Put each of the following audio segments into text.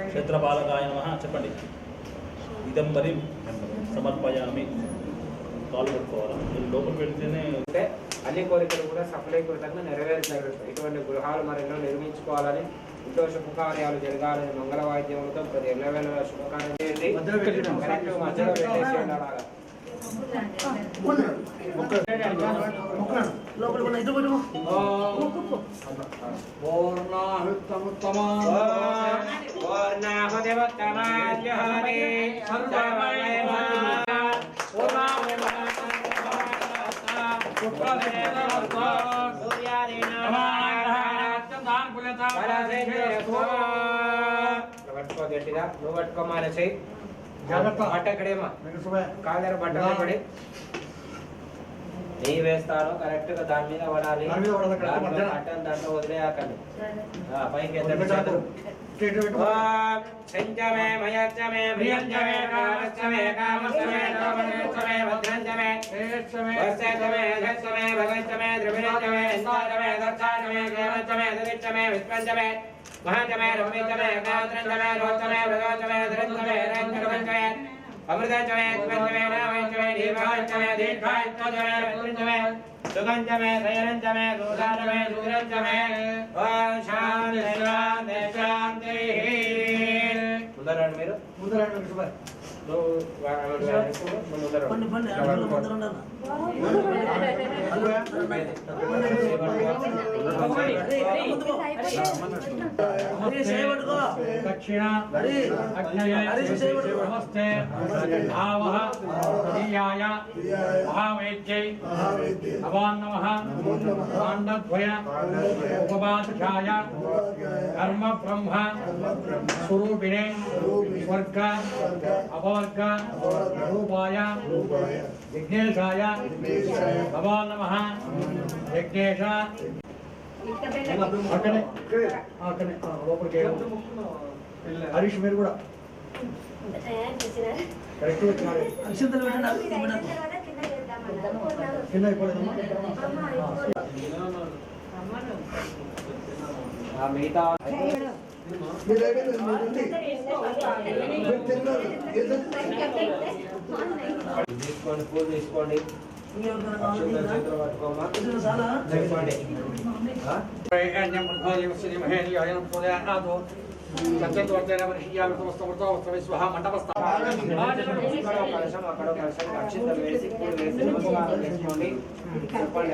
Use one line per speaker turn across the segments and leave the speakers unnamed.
క్షేత్రపాలకాయ నమః చెప్పండి. ఇదంబరి సమర్పయామి. కాలు పెట్టుకోవాలి. లోపల పెడితేనే
అంటే అన్ని కోరికలు కూడా సఫలీకృతంగా నెరవేరుతాయి. ఇటువంటి గృహాలు మరెన్నో నిర్మించుకోవాలని, ఇంట్లో శుభకార్యాలు జరగాలని మంగళ వాయిద్యములతో ప్రతి ఎల్లవేళ శుభకార్యం చేయండి. మధ్యలో పెట్టేసి ఉండాలి. గట్టిగా నువ్వు పట్టుకోమాన చెయ్యి. బట్ట ఎక్కడేమా కాళ్ళ బట్టలు పడి నెయ్యి వేస్తాను కరెక్ట్ గా దాని మీద పడాలి. అట్టని దాంట్లో వదిలేయాకండి. పైకి సంచమే మయచ్చమే ప్రియంచమే కామచ్చమే కామచ్చమే లోమచ్చమే భద్రంచమే వర్షచ్చమే యచ్చమే భగచ్చమే ద్రవిణచ్చమే ఇంద్రచమే దక్షాచమే కేవచ్చమే దరిచ్చమే విశ్వంచమే మహాచమే రమేచమే కాత్రంచమే రోచమే భగవచ్చమే ధరంచమే రంచమే అమృతచమే పంచమే నామచమే దీర్ఘాచమే దీర్ఘాచమే పంచమే సుగంచమే దయరంచమే దూషాచమే దూరంచమే ఓం శాంతి శాంతి శాంతి. ముందరండి మీరు ముందరండి సుభాయ్.
दक्षिण नमस्ते आवह दीयाय महावेद्यै नमो नमः काण्डद्वय उपवादशाय कर्म ब्रह्म स्वरूपिणे स्वर्ग अवर्ग रूपाय विघ्नेशाय नमो नमः. विघ्नेश
హరీష్ మీరు కూడా కింద
మిగతా తీసుకోండి, పూలు తీసుకోండి. చెప్పండి.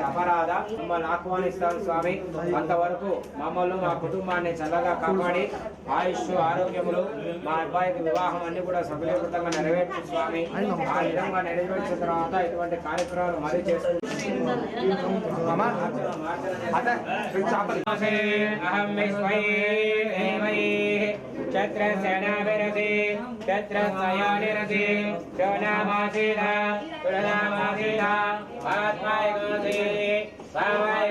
అపరాధ మమ్మల్ని ఆహ్వానిస్తాను స్వామి. అంతవరకు మమ్మల్ని మా కుటుంబాన్ని చల్లగా కాపాడి ఆయుష్ ఆరోగ్యములు మా అబ్బాయికి వివాహం అన్ని కూడా సఫలీకృతంగా నెరవేర్చు స్వామి. ఆ విధంగా నెరవేర్చిన తర్వాత ఇటువంటి కార్యక్రమాలు మరీ చేస్తుంది. ఛత్ర సేనాభిరసి ఛత్ర సయానిరసి శోనామాసీన తులనామాసీన ఆత్మాయ గుణసి సామాయ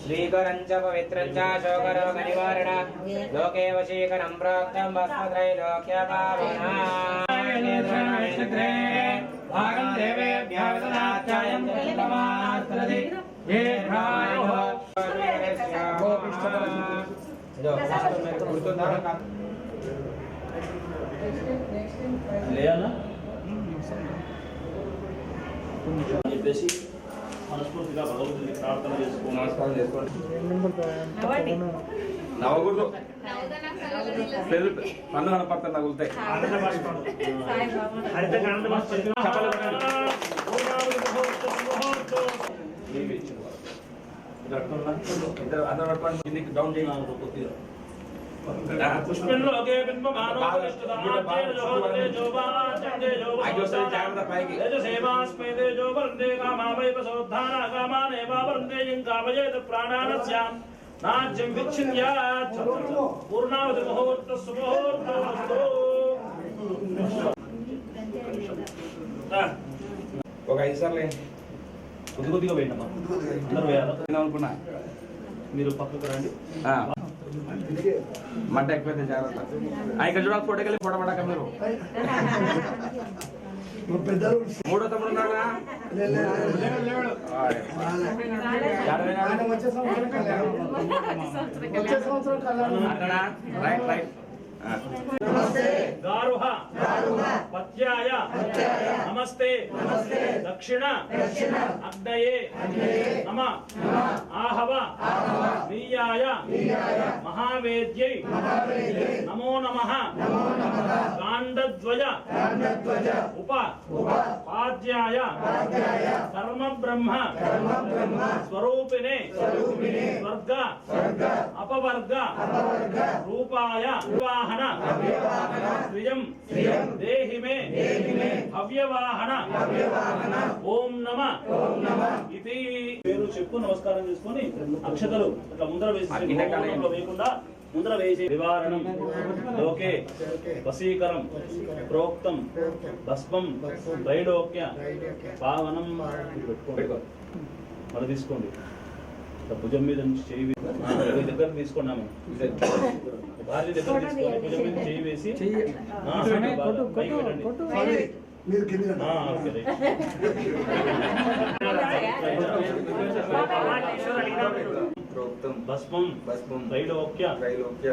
శ్రీకరంచ పవిత్రంచ శోకరోగ నివారణ లోకే వశీకరం ప్రోక్తం భస్మత్రైలోక్య పావన భాగం దేవేభ్యः విదదాచాయం జగన్మాస్త్రది
దీర్ఘాయుః
లేనా చెప్పేసి మనస్ఫూర్తిగా భగవంతుడికి ప్రార్థన చేసుకోండి.
నమస్కారం చేసుకోండి.
నవ్వకూడదు, పన్ను కనపడుతుంది తగులుతాయి. ఇద్దరు అందరూ పట్టుకోండి, కిందికి డౌన్ చేయాలి కొద్దిగా.
పుష్పంలోకే బింబమానో
జాగ్రత్త పైకి.
నాజ్యం విచ్ఛిన్యాత్ పూర్ణావతి ముహూర్త సుముహూర్తమస్తు.
ఒక 5 సార్లు
కొద్ది కొద్దిగా వేయండమ్మా, అందరూ వేయాలా?
అనుకున్నా.
మీరు పక్కకు రండి.
మంట ఎక్కువైతే జాగ్రత్త. ఇక్కడ చూడాలి, ఫోటోకెళ్ళి ఫోటో పడక మీరు.
పెద్దలు
3వ తమ్ముడు ఉన్నాడా?
వచ్చే సంవత్సరం కళ్యాణం
అక్కడ రైట్ రైట్.
గారుహ పత్యాయ నమస్తే దక్షిణ అగ్నయే నమ ఆహవ వీయాయ మహావేద్యై నమో నమః కాండద్వయ ఉపాధ్యాయ కర్మ బ్రహ్మ స్వరూపిణే స్వర్గ అపవర్గ రూపాయ వివాహన శ్రియం దేహి మే హవ్యవాహన ఓం నమ ఇది పేరు చెప్పు, నమస్కారం చేసుకొని అక్షతలు ఇట్లా ముందర వేసి వేయకుండా ముందర వేసి నివారణం లోకే వశీకరం ప్రోక్తం భస్మం త్రైలోక్య పావనం మళ్ళీ తీసుకోండి. భుజం మీద నుంచి చేయి దగ్గర తీసుకున్నాము, భార్య దగ్గర తీసుకొని భుజం మీద చేయి వేసి పైకి పెట్టండి.
మీరు కింద
ఓకే రైట్. భస్మం త్రైలోక్య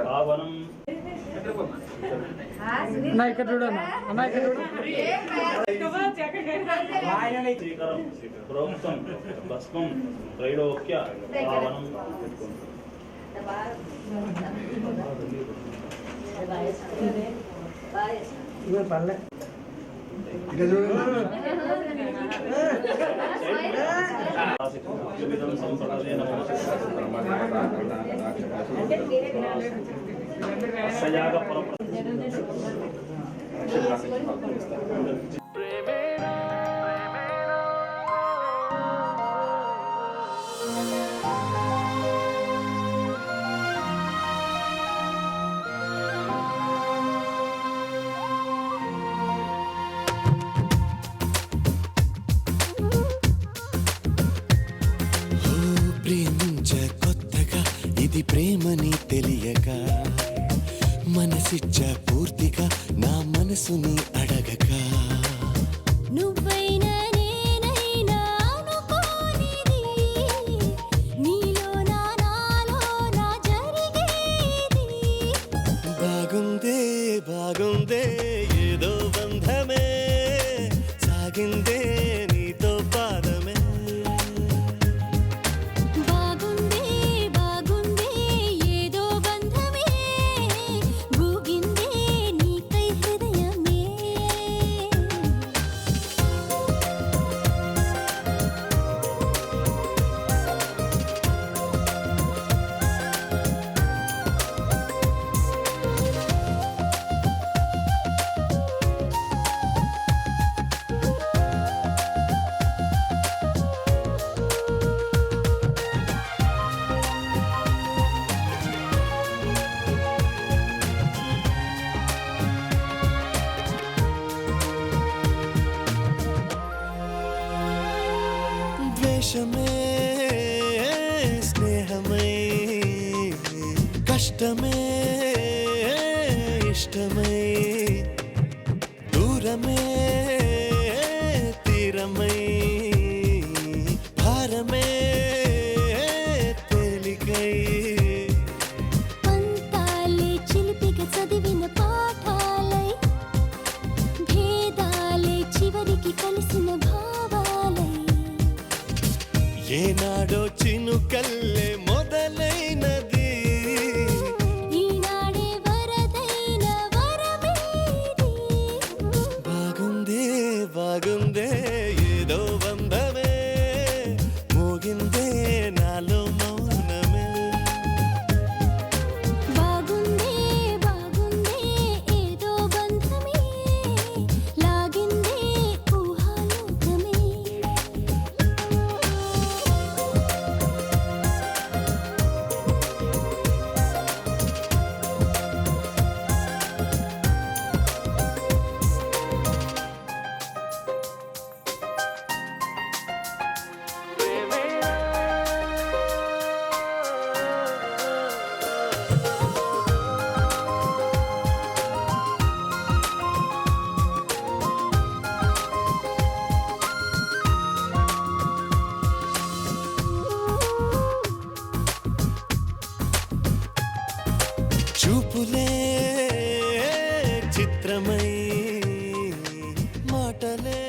పావనం ప్రోక్తం భస్మం త్రైలోక్య పావనం పెట్టుకోండి.
ఇవే పల్లె ఇక చూడండి.
ఇది ప్రేమని తెలియక మనసిచ్చ పూర్తిగా నా మనసుని అడగక
నువ్వైనా నేనైనా అనుకోనిది నీలో నాలో నా జరిగేది
బాగుందే బాగుందే ఏదో బంధమే సాగిందే నీతో పాదమే ద్వేషమే స్నేహమై కష్టమే ఇష్టమై దూరమే తీరమై భారమే చూపులే చిత్రమై మాటలే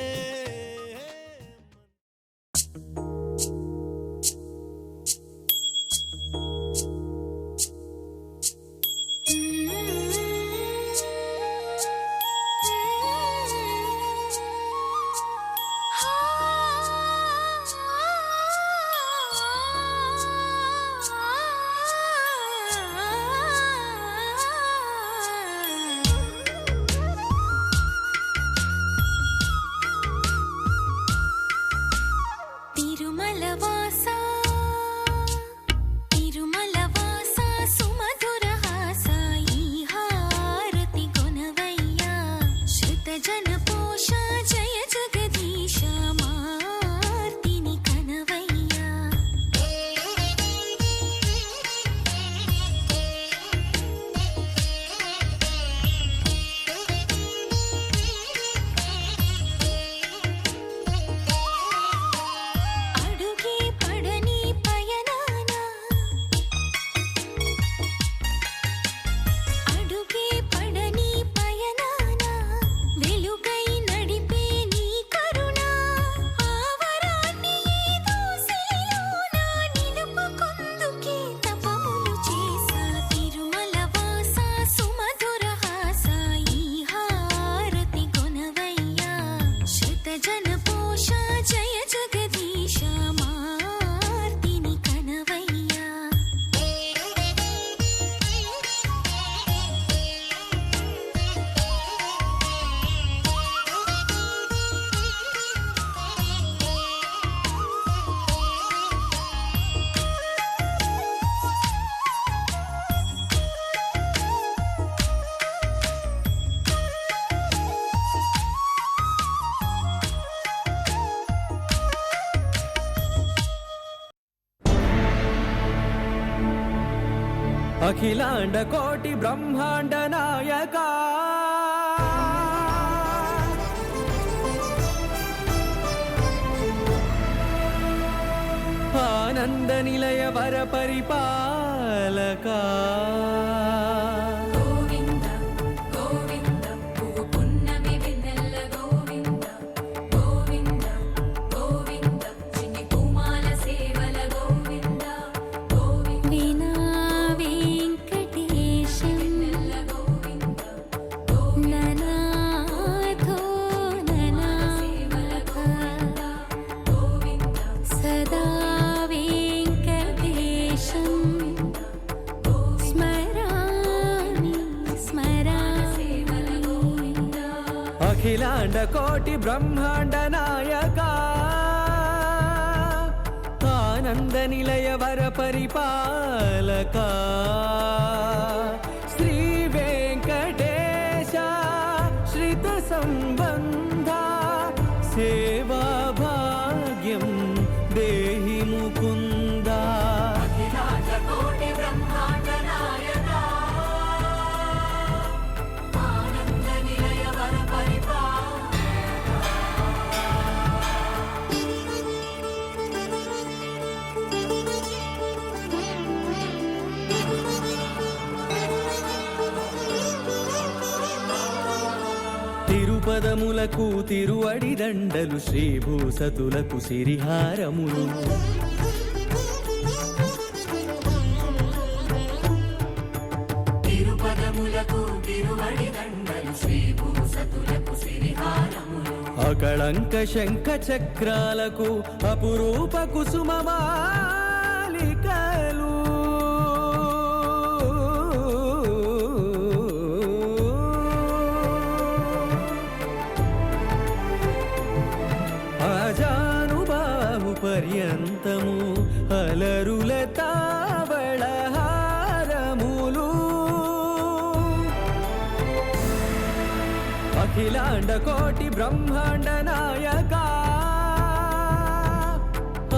అఖిలాండ కోటి బ్రహ్మాండ నాయక ఆనంద నిలయ వర పరిపాలక అఖిలాండ కోటి బ్రహ్మాండ నాయక ఆనంద నిలయ వర పరిపాలక శ్రీ వెంకటేశ శ్రిత సంబంధ సేవా భాగ్యం దేహి ముకుంద అఖిలాండ కోటి బ్రహ్మాండ నాయక ఆనంద నిలయ వర తిరుపదములకు తిరువడి దండలు శ్రీభూసతులకు సిరిహారములు తిరుపదములకు తిరువడి దండలు శ్రీభూసతులకు సిరిహారములు అకళంక శంఖ చక్రాలకు అపురూప కుసుమమాలికలు పర్యంతము అలరుల తావళహారములు అఖిలాండ కోటి బ్రహ్మాండ నాయక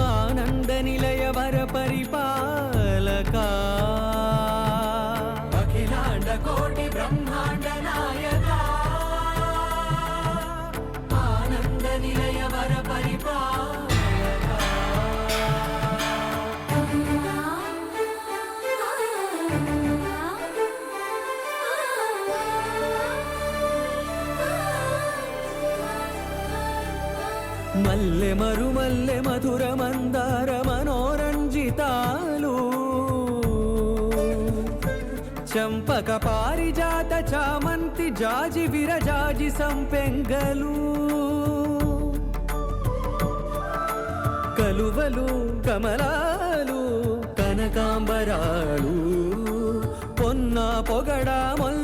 ఆనంద నిలయ వర పరిపాలక అఖిలాండ కోటి బ్రహ్మాండ నాయక ఆనంద నిలయ వర పరిపాలక మరుమల్లె మధుర మందార మనోరంజితాలు చంపక పారిజాత చామంతి జాజి విరజాజి సంపెంగలు కలువలు కమలాలు కనకాంబరాలు పొన్న పొగడ మొల్ల